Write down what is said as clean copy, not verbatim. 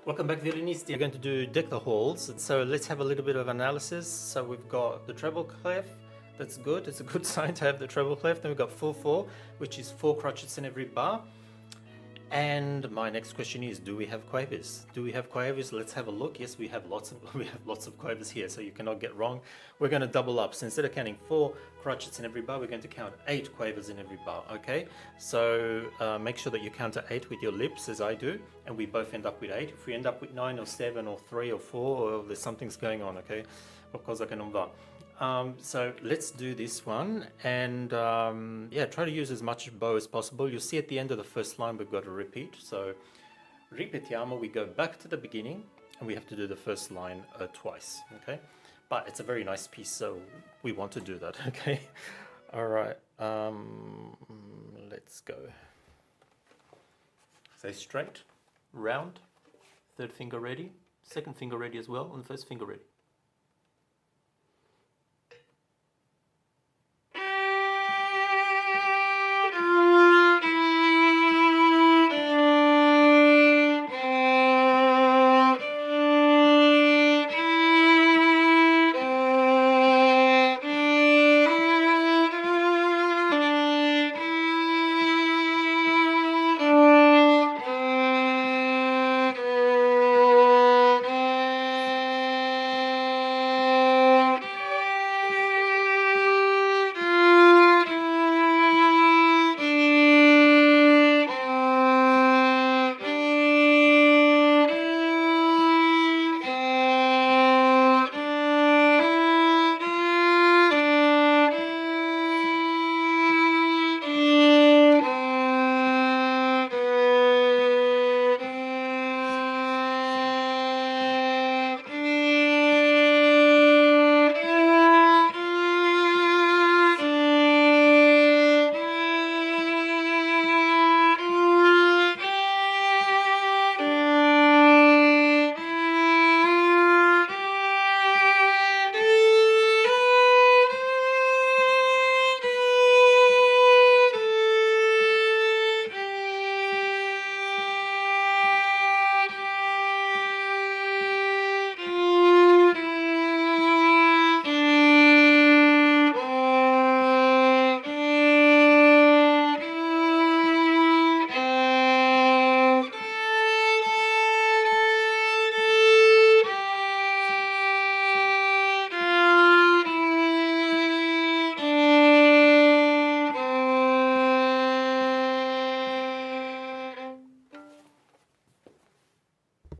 Welcome back, Violinista. We're going to do decahals. So let's have a little bit of analysis. So we've got the treble clef. That's good. It's a good sign to have the treble clef. Then we've got 4/4, which is 4 crotchets in every bar. And my next question is, do we have quavers? Do we have quavers? Let's have a look. Yes, we have lots of quavers here, so you cannot get wrong. We're going to double up. So instead of counting 4 crotchets in every bar, we're going to count 8 quavers in every bar. Okay, so make sure that you count to 8 with your lips, as I do, and we both end up with 8. If we end up with 9 or 7 or 3 or 4, or there's something's going on. Okay, qualcosa che non va. So let's do this one, and yeah, try to use as much bow as possible. You'll see at the end of the first line we've got a repeat, so ripetiamo, we go back to the beginning and we have to do the first line twice. Okay, but it's a very nice piece, so we want to do that. Okay, all right, let's go. Say straight, round, third finger ready, second finger ready as well, and first finger ready.